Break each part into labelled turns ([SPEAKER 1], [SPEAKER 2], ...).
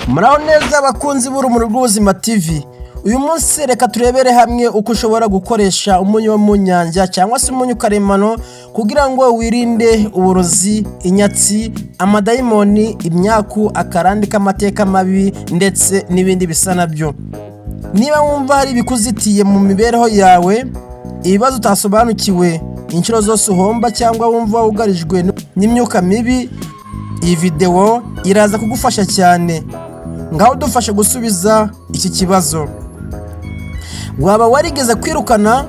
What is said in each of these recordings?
[SPEAKER 1] Muraho neza abakunzi b'Urumuri rw'ubuzima TV. Uyu munsi reka turebere hamwe uko ushobora gukoresha umunyu wo mu nyanja cyangwa se umunyu karemano kugira ngo wirinde uburozi, inyatsi, amadayimoni, imyaku, akarande k'amateka mabi ndetse n'ibindi bisa nabyo. Niba wumva hari ibikuzitiye mu mibereho yawe, ibibazo utasobanukiwe, inshuro zose uhomba cyangwa wumva ugarijwe n'imyuka mibi, iyi video iraza kugufasha cyane. Ngaho dufashe gusubiza iki kibazo. Waba warigeze kwirukana?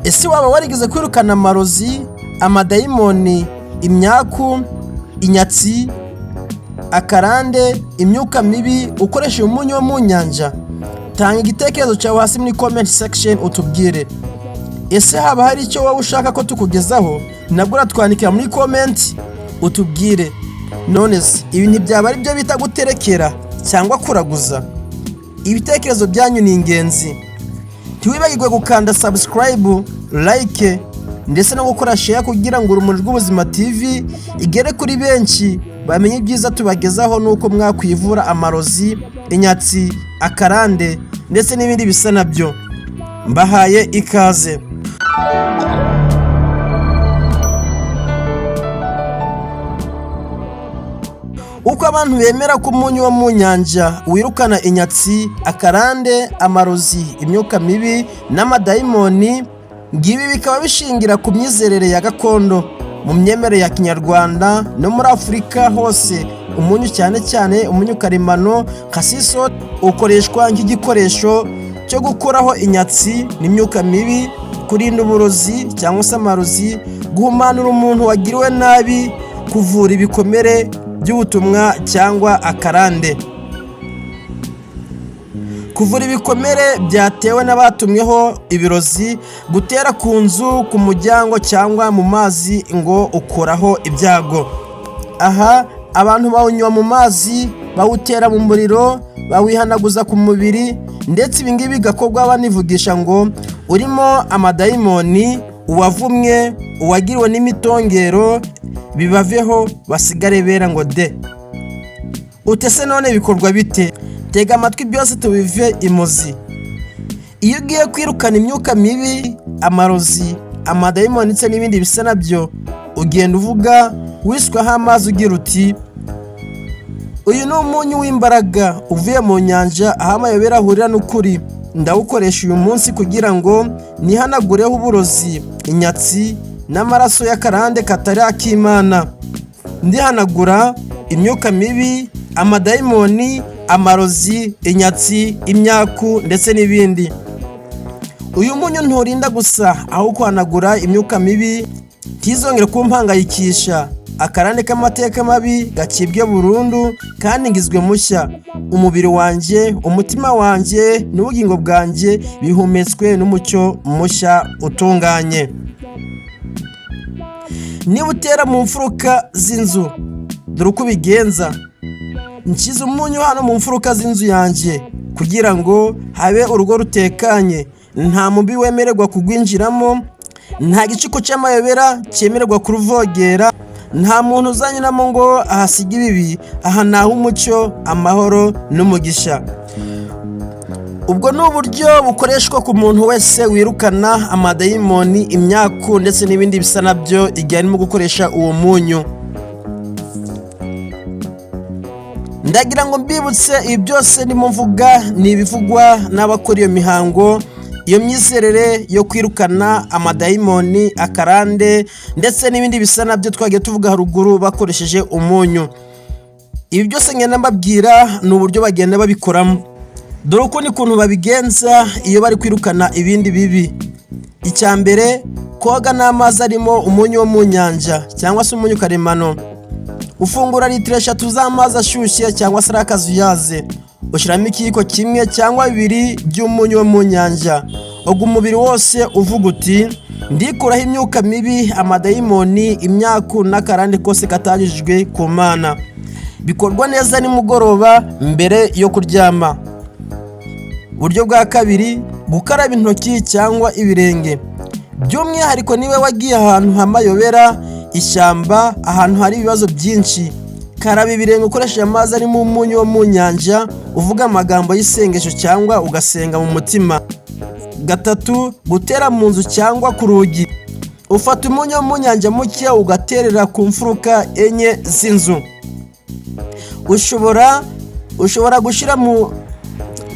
[SPEAKER 1] Ese waba warigeze kwirukana amarozi, amadayimoni, imyaku, inyatsi, akarande, imyuka mibi ukoresha umunyu wo mu nyanja? Tanga igitekerezo cyawe hasi muri comment section utubwire. Ese haba hari icyo wowe ushaka ko tukugezaho? Nabwo uratwandikira muri comment utubwire. None se ibi ntibyaba ari byo bita guterekera cyangwa kuraguza? Ibitekerezo byanyu ni ingenzi. Ntiwibagirwe gukanda subscribe, like ndetse no gukora share kugira ngo Urumuri rw'ubuzima TV igere kuri benshi bamenye ibyiza tubagezaho nuko mwakwivura amarozi, inyatsi, akarande ndetse n'ibindi bisa nabyo. Mbahaye ikaze. Uko abantu bemera ko umunyu wo mu nyanja wirukana inyatsi, akarande, amarozi, imyuka mibi n'amadayimoni, ngibi bikaba bishingira ku myizerere ya gakondo. Mu myemerere ya Kinyarwanda no muri Afurika hose, umunyu cyane cyane umunyu karemano kasiso ukoreshwa nk'igikoresho cyo gukuraho inyatsi n'imyuka mibi, kurinda uburozi cyangwa se amarozi, guhumanura umuntu wagiriwe nabi, kuvura ibikomere by'ubutumwa cyangwa akarande. Kuvura ibikomere byatewe n'abatumweho ibirozi, gutera ku nzu, ku muryango cyangwa mu mazi ngo ukuraho ibyago. Aha abantu bawunywa mu mazi, bawutera mu muriro, bawihanaguza ku mubiri, ndetse ibingibi bigakorwa banivugisha ngo urimo amadayimoni, uwavumwe, uwagiriwe n'imitongero bibaveho basigare bera ngo de. Utese none bikorwa bite? Tega amatwi byose tubive imuzi. Iyo ugiye kwirukana imyuka mibi, amarozi, amadayimoni ndetse n'ibindi bisa nabyo, ugenda uvuga wiswaho amazi ugira uti: uyu ni umunyu w'imbaraga uvuye mu nyanja aho amayobera ahurira n'ukuri. Ndawukoresha uyu munsi kugira ngo nihanagureho uburozi, inyatsi n'amaraso y'akarande katari akimana. Ndihanagura imyuka mibi, amadayimoni, amarozi, inyatsi, imyaku ndetse n'ibindi. Uyu munyu nturinda gusa aho kwanagura imyuka mibi, ntizongere kumpangayikisha. Akarande k'amateka mabi gacibwe burundu kandi ngizwe mushya. Umubiri wanjye, umutima wanjye n'ubugingo bwanjye bihumetswe n'umucyo mushya utunganye. Niba utera mu mfuruka z'inzu, dore uko ubigenza. Nshyize umunyu hano mu mfuruka z'inzu yanjye kugira ngo habe urugo rutekanye. Nta mubi wemererwa kugwinjiramo, nta gicuku cy'amayobera cyemererwa kuruvogera, nta muntu uzanyuramo ngo ahasiga ibibi. Aha naho umucyo, amahoro n'umugisha. Ubwo ni uburyo bukoreshwa ku muntu wese wirukana amadayimoni, imyaku ndetse n'ibindi bisa nabyo igihe arimo gukoresha uwo munyu. Ndagira ngo mbibutse ibi byose ndimo mvuga ni ibivugwa n'abakora iyo mihango, iyo myizerere yo kwirukana amadayimoni, akarande ndetse n'ibindi bisa nabyo twagiye tuvuga haruguru bakoresheje umunyu. Ibi byose ngenda mbabwira ni uburyo bagenda babikoramo. Dore uko ni kuntu babigenza iyo bari kwirukana ibindi bibi. Icya mbere, koga n'amazi arimo umunyu wo mu nyanja cyangwa se umunyu karemano. Ufungura litiro 3 z'amazi ashyushye cyangwa se akazuyaze, ushyiramo ikiyiko kimwe cyangwa 2 by'umunyu wo mu nyanja. Oga umubiri wose uvuga uti: ndikuraho imyuka mibi, amadayimoni, imyaku n'akarande kose katanyujijwe ku Mana. Bikorwa neza nimugoroba mbere yo kuryama. Uburyo bwa kabiri, gukaraba intoki cyangwa ibirenge. By'umwihariko niwe wagiye ahantu hamayobera, ishyamba, ahantu hari ibibazo byinshi karaba ibirenge ukoresheje amazi arimo umunyu wo mu nyanja, uvuga amagambo y'isengesho cyangwa ugasenga mu mutima. 3. Gutera mu nzu cyangwa ku rugi. Ufata umunyu wo mu nyanja muke ugaterera ku mfuruka enye z'inzu.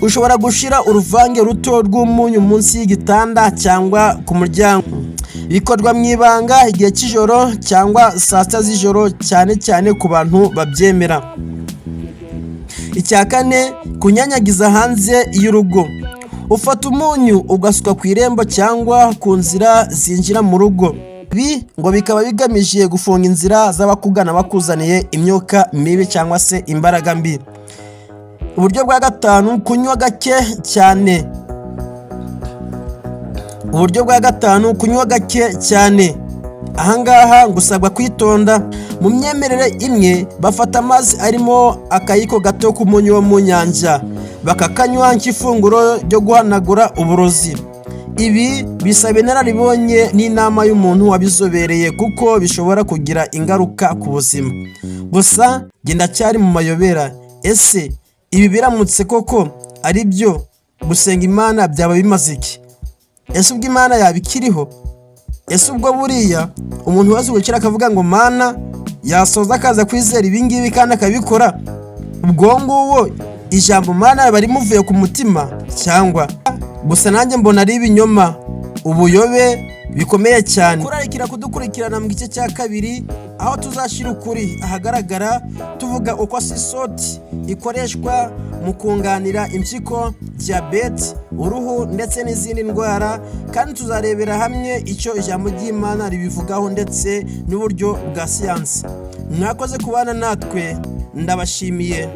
[SPEAKER 1] Ushobora gushira uruvange ruto rw'umunyu munsi y'igitanda cyangwa ku muryango. Bikorwa mu ibanga igihe cy'ijoro cyangwa saa sita z'ijoro, cyane cyane ku bantu babyemera. 4. Kunyanyagiza hanze y'urugo. Ufata umunyu ugasuka ku irembo cyangwa ku nzira zinjira mu rugo. Ibi ngo bikaba bigamije gufunga inzira z'abakugana bakuzaniye imyuka mibi cyangwa se imbaraga mbi. Uburyo bwa 5, kunywa gake cyane. Kunywa gake cyane. Ahangaha ngusabwa kwitonda. Mu myemerere imwe bafata amazi arimo akayiko gato k'umunyu wo mu nyanja bakakanywa nk'ifunguro ryo guhanagura uburozi. Ibi bisaba inararibonye n'inama y'umuntu wabizobereye kuko bishobora kugira ingaruka ku buzima. Gusa genda cyari mu mayobera. Ese ibi biramutse koko ari byo, gusenga Imana byaba bimaze iki? Ese ubwo Imana yabikiriho? Ese ubwo buriya umuntu wese wikira akavuga ngo Mana yasoza akaza kwizera ibingibi kandi akabikora, ubwo nguwo ijambo Mana bari muvuye ku mutima cyangwa? Gusa nanjye mbona ari ibinyoma, ubuyobe bikomeye cyane. Kurarikira kudukurikirana mu gice cya 2, aho tuzashira ukuri ahagaragara tuvuga uko sisoti ikoreshwa mu kunganira impyiko, diabete, uruhu ndetse n'izindi ndwara, kandi tuzarebera hamwe icyo ijambo ry'Imana ribivugaho ndetse n'uburyo bwa siyansi. Mwakoze kubana natwe, ndabashimiye.